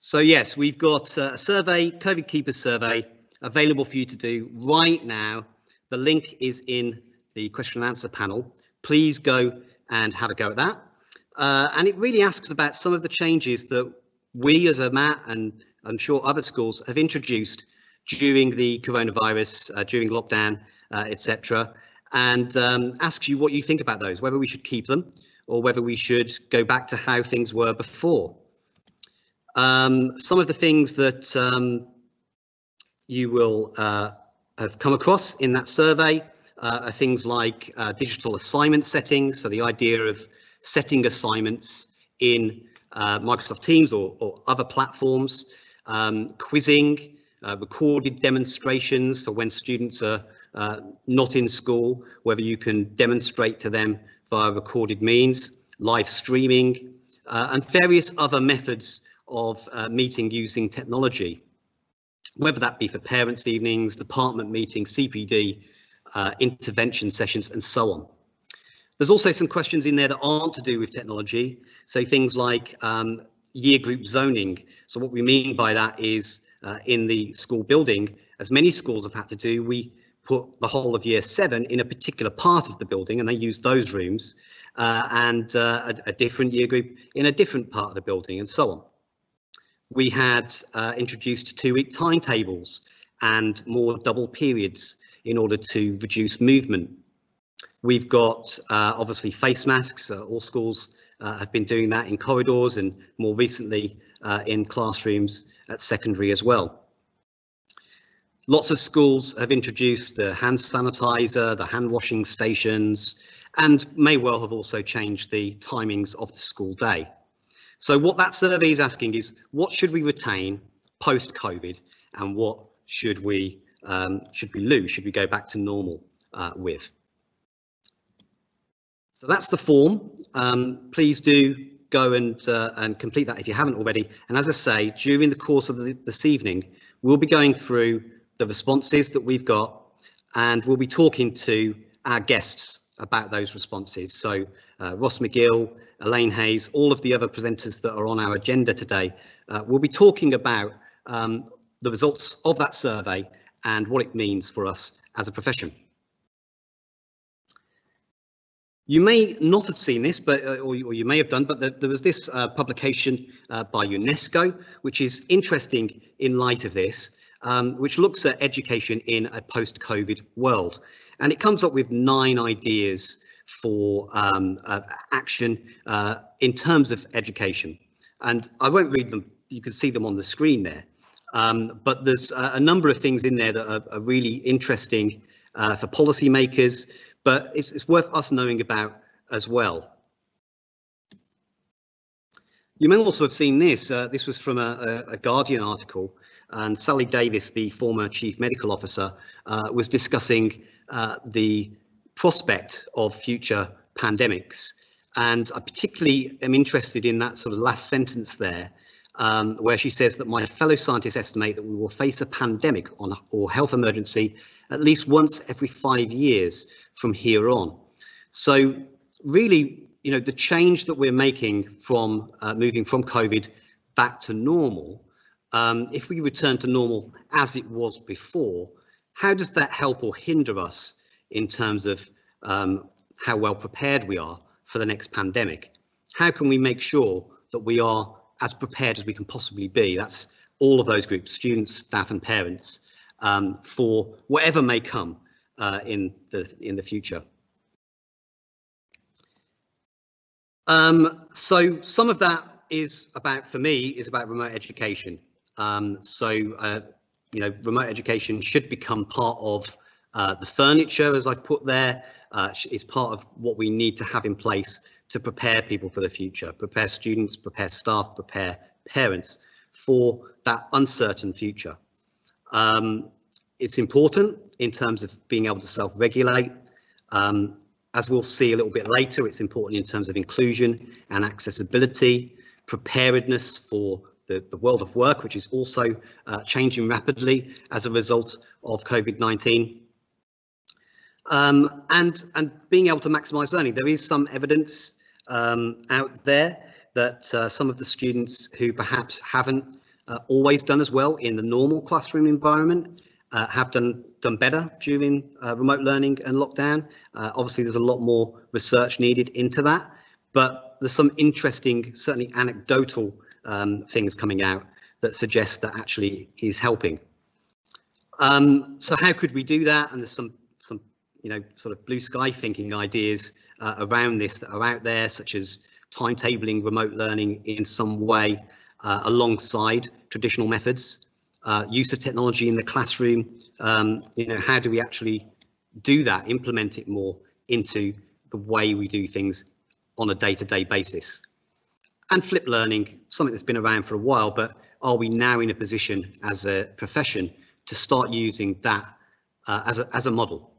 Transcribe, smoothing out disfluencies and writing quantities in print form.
So yes, we've got a survey, COVID Keepers survey, available for you to do right now. The link is in the question and answer panel. Please go and have a go at that. And it really asks about some of the changes that we as a MAT, and I'm sure other schools, have introduced during the coronavirus, during lockdown, etc. And asks you what you think about those, whether we should keep them or whether we should go back to how things were before. Some of the things that you will have come across in that survey are things like digital assignment settings, so the idea of setting assignments in Microsoft Teams or other platforms, quizzing, recorded demonstrations for when students are not in school, whether you can demonstrate to them via recorded means, live streaming, and various other methods of meeting using technology, whether that be for parents' evenings, department meetings, CPD, intervention sessions, and so on. There's also some questions in there that aren't to do with technology, so things like year group zoning. So what we mean by that is in the school building, as many schools have had to do, we put the whole of year 7 in a particular part of the building and they use those rooms, and a different year group in a different part of the building, and so on. We had introduced 2-week timetables and more double periods in order to reduce movement. We've got obviously face masks. All schools have been doing that in corridors and more recently in classrooms at secondary as well. Lots of schools have introduced the hand sanitizer, the hand washing stations, and may well have also changed the timings of the school day. So what that survey is asking is, what should we retain post-COVID and what should we lose, should we go back to normal with? So that's the form. Please do go and complete that if you haven't already. And as I say, during the course of this evening, we'll be going through the responses that we've got, and we'll be talking to our guests about those responses. So Ross McGill, Elaine Hayes, all of the other presenters that are on our agenda today, will be talking about the results of that survey and what it means for us as a profession. You may not have seen this, but or you may have done, but there was this publication by UNESCO, which is interesting in light of this, which looks at education in a post-COVID world. And it comes up with 9 ideas for action in terms of education. And I won't read them, you can see them on the screen there. But there's a number of things in there that are really interesting for policymakers, but it's worth us knowing about as well. You may also have seen this. This was from a Guardian article, and Sally Davis, the former Chief Medical Officer, was discussing the prospect of future pandemics. And I particularly am interested in that sort of last sentence there, where she says that my fellow scientists estimate that we will face a pandemic or health emergency at least once every 5 years from here on. So really, you know, the change that we're making from moving from COVID back to normal, if we return to normal as it was before, how does that help or hinder us in terms of how well prepared we are for the next pandemic? How can we make sure that we are as prepared as we can possibly be? That's all of those groups, students, staff and parents, for whatever may come in the future. So some of that is about, for me, is about remote education. You know, remote education should become part of the furniture, as I put there. Is part of what we need to have in place to prepare people for the future, prepare students, prepare staff, prepare parents for that uncertain future. It's important in terms of being able to self-regulate. As we'll see a little bit later, it's important in terms of inclusion and accessibility, preparedness for the world of work, which is also changing rapidly as a result of COVID-19. And being able to maximise learning. There is some evidence out there that some of the students who perhaps haven't always done as well in the normal classroom environment, have done better during remote learning and lockdown. Obviously, there's a lot more research needed into that, but there's some interesting, certainly anecdotal things coming out that suggest that actually is helping. So how could we do that? And there's some sort of blue sky thinking ideas around this that are out there, such as timetabling remote learning in some way alongside traditional methods, use of technology in the classroom. How do we actually do that, implement it more into the way we do things on a day-to-day basis? And flipped learning, something that's been around for a while, but are we now in a position as a profession to start using that as a model?